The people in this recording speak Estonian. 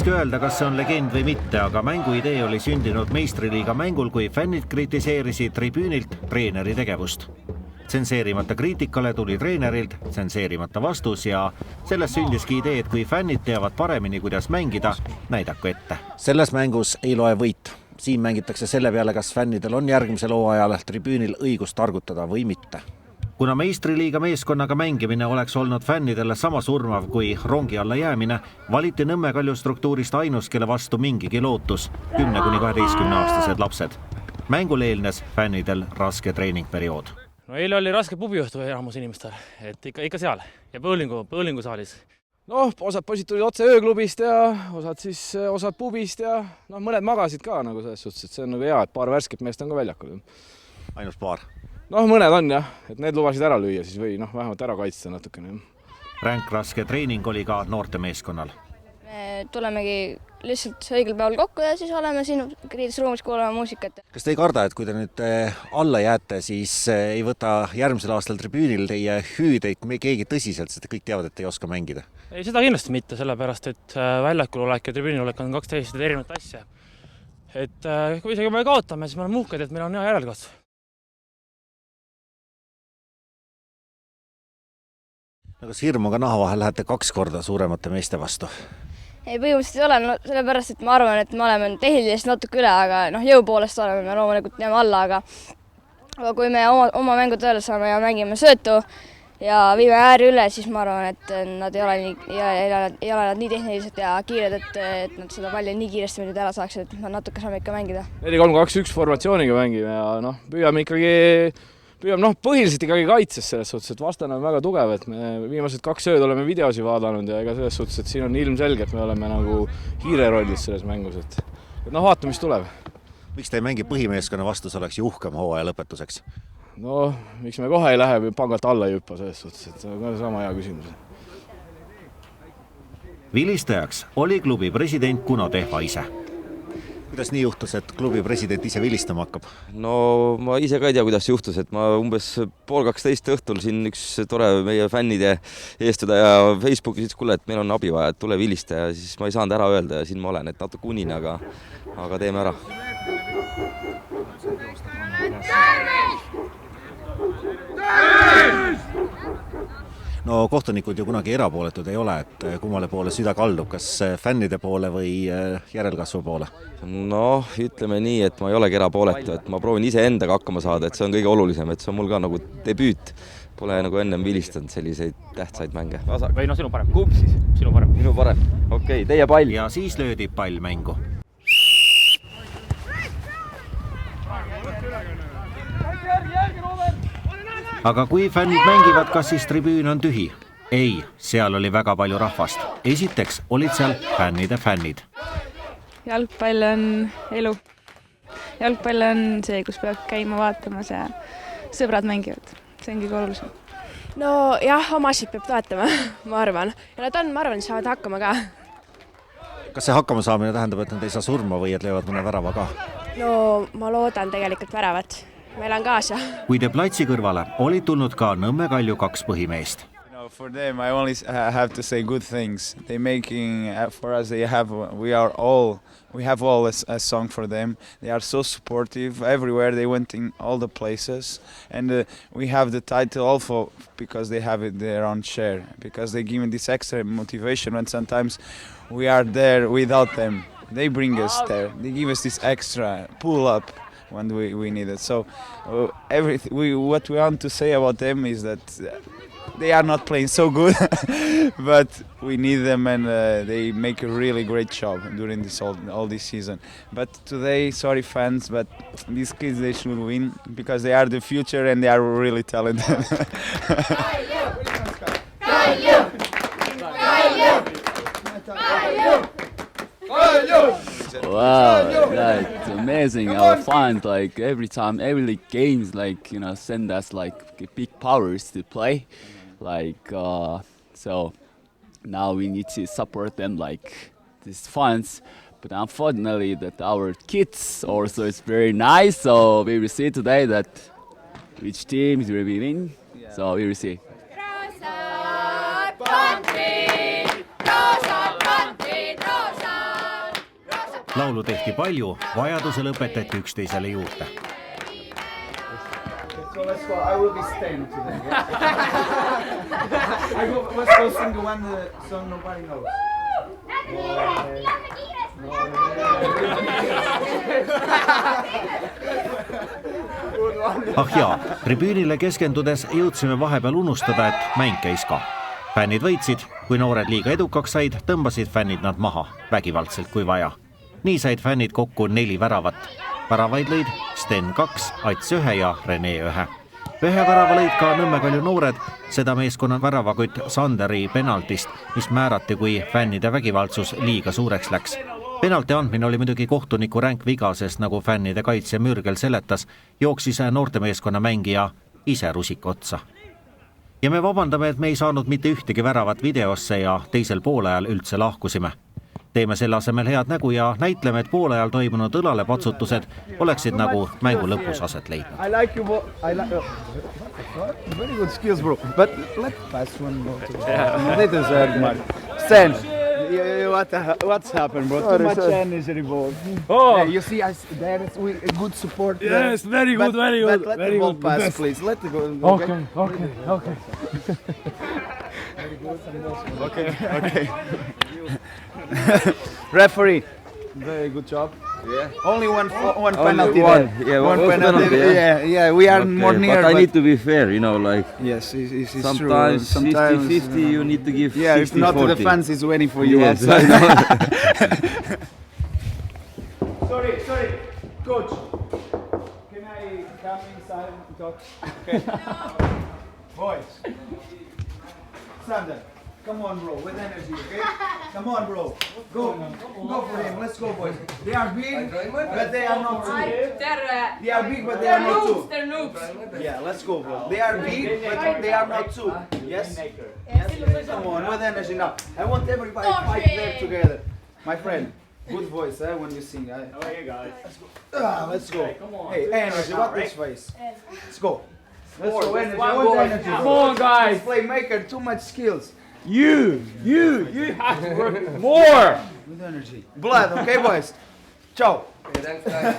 raske öelda, kas see on legend või mitte, aga mänguidee oli sündinud meistriliiga mängul, kui fännid kritiseerisid tribüünilt treeneri tegevust. Tsenseerimata kriitikale tuli treenerilt tsenseerimata vastus ja sellest sündiski idee, et kui fännid teavad paremini, kuidas mängida, näidaku ette. Selles mängus ei loe võit. Siin mängitakse selle peale, kas fännidel on järgmisel hooajal tribüünil õigust targutada või mitte. Kuna meistriliiga meeskonnaga mängimine oleks olnud fännidele sama surmav kui rongi alla jäämine, valiti Nõmme Kalju struktuurist ainus, kelle vastu mingigi lootus 10–12-aastased lapsed. Mängul eelnes fännidel raske treeningperiood. No eile oli raske pubiõhtu enamus inimestel, et ikka seal ja Põõlingu saalis. Osad poisid tulid otse ööklubist ja osad pubist ja mõned magasid ka nagu selles suhtes, et see on nagu hea, et paar värsket meest on ka väljakul. Ainus paar? Mõned on jah, et need lubasid ära lüüa siis või vähemalt ära kaitsta natukene. Ränk raske treening oli ka noorte meeskonnal. Me tulemegi lihtsalt õigel päeval kokku ja siis oleme siin kriidisruumis kuulama muusikat. Kas te ei karda, et kui te nüüd alla jääte, siis ei võta järgmisel aastal tribüünil teie hüüdeid keegi tõsiselt, sest kõik teavad, et ei oska mängida? Ei, seda kindlasti mitte, sellepärast, et väljakul olek ja tribüünil olek on 2 täiesti erinevat asja. Et kui isegi me kaotame, siis me oleme uhked, et meil on hea järelkasv. Kas hirmuga naha vahel lähete 2 korda suuremate meeste vastu? Ei, põhimõtteliselt ei ole, sellepärast, et ma arvan, et me oleme tehniliselt natuke üle, aga jõu poolest oleme me loomulikult jääme alla, aga kui me oma mängu tööle saame ja mängime söötu ja viime ääri üle, siis ma arvan, et nad ei ole nii tehnilised ja kiired, et nad seda palli nii kiiresti ära saaksid, et me natuke saame ikka mängida. 4-3-2-1 formatsiooniga mängime ja püüame põhiliselt ikkagi kaitses selles suhtes, et vastane on väga tugev, et me viimased 2 ööd oleme videosi vaadanud ja ega selles suhtes, et siin on ilmselge, et me oleme nagu hiire rollis selles mängus, et vaatame, mis tuleb. Miks te ei mängi põhimeeskonna vastus oleks juhkem hooaja lõpetuseks? Miks me kohe ei lähe või pangalt alla ei hüppa selles suhtes, et see on sama hea küsimus. Vilistajaks oli klubi president Kuno Tehva ise. Kuidas nii juhtus, et klubi president ise vilistama hakkab? Ma ise ka ei tea, kuidas juhtus, et ma umbes 11:30 õhtul siin üks tore meie fännide eestvedaja Facebookis ütles, kuule, et meil on abi vaja, et tule vilista ja siis ma ei saanud ära öelda ja siin ma olen, et natuke unin, aga teeme ära. Kohtunikud ju kunagi erapooletud ei ole, et kummale poole süda kaldub, kas fännide poole või järelkasvu poole? Ütleme nii, et ma ei olegi erapooletu, et ma proovin ise endaga hakkama saada, et see on kõige olulisem, et see on mul ka nagu debüüt. Pole nagu ennem vilistanud selliseid tähtsaid mänge. Või sinu parem. Kumb siis? Sinu parem. Minu parem. Okei, teie pall. Ja siis löödi pall mängu. Aga kui fännid mängivad, kas siis tribüün on tühi? Ei, seal oli väga palju rahvast. Esiteks olid seal fännide fännid. Jalgpall on elu. Jalgpall on see, kus peab käima vaatamas ja sõbrad mängivad. See on kõige olulisem. Omasid peab toetama, ma arvan. Ja nad on, ma arvan, saavad hakkama ka. Kas see hakkama saamine tähendab, et nad ei saa surma või et löövad mõne värava ka? Ma loodan tegelikult väravat. Meil on kaasa. Kuide platsi kõrvale olid tulnud ka Nõmme Kalju 2 põhimeest. For them, I only have to say good things. They making for us. We have all a song for them. They are so supportive everywhere. They went in all the places, and we have the title also because they have it their own share. Because they give me this extra motivation when sometimes we are there without them. They bring us there. They give us this extra pull up when we need it. So what we want to say about them is that they are not playing so good, but we need them and they make a really great job during all this season. But today, sorry fans, but these kids, they should win because they are the future and they are really talented. Wow, it's amazing. Our fans, every time, every games, send us big powers to play. So now we need to support them these fans. But unfortunately, that our kids also is very nice. So we will see today that which team will be winning. So we will see. Rosa country, Rosa country, Rosa. laulu tehti palju, vajadusel õpetati üksteisele juurde. So let's go. I will be staying today. Let's go sing one song nobody knows. Ah jaa, tribüünile keskendudes jõudsime vahepeal unustada, et mäng käis ka. Fännid võitsid, kui noored liiga edukaks said, tõmbasid fännid nad maha, vägivaldselt kui vaja. Nii said fännid kokku 4 väravat. Väravaid lõid Sten 2, Ats 1 ja Rene 1. Ühe värava lõid ka Nõmme Kalju noored, seda meeskonna väravakütt Sanderi penaltist, mis määrati, kui fännide vägivaldsus liiga suureks läks. Penalti andmine oli muidugi kohtuniku ränk viga, sest nagu fännide kaitsja Mürgel seletas, jooksis noortemeeskonna mängija ise rusika otsa. Ja me vabandame, et me ei saanud mitte ühtegi väravat videosse ja teisel poolajal üldse lahkusime. Teeme selle asemel head nägu ja näitleme, et poolajal toimunud õlalepatsutused oleksid nagu mängu lõpus aset leidnud. I like you. Very good skills, bro. But let's pass one more. They deserve much. Sten, what's happened, bro? Too much energy involved. Oh. Hey, you see, there is good support. Yes, very good, very good. But let very the ball good. pass, please. Let the go. Okay. Okay. Referee, very good job. Yeah. Only one penalty one. there. Yeah, one one penalty. penalty, Yeah, we are more near. But I need to be fair, you know, like Yes, it's sometimes true. 50-50 you need to give 60-40. Yeah, if not, the fans is waiting for you Yes, outside. I know. Sorry, coach. Can I come inside and talk? Okay. Boys. Sander, come on, bro, with energy, okay? Come on, bro. Go for him. Let's go, boys. They are big, but they are not too. They are big, but they are not too. They're noobs. Yeah, let's go, bro. They are big, but they are not too. Yes? Yes. Come on, with energy now. I want everybody to fight there together. My friend, good voice, when you sing. Oh, yeah, guys. Let's go. Hey, energy, what this face? Let's go. Let's go, energy. One What goal. energy? Come on, guys. Playmaker, too much skills. You have to work more. With energy. Blood, okay, boys? Ciao. Okay, thanks, guys.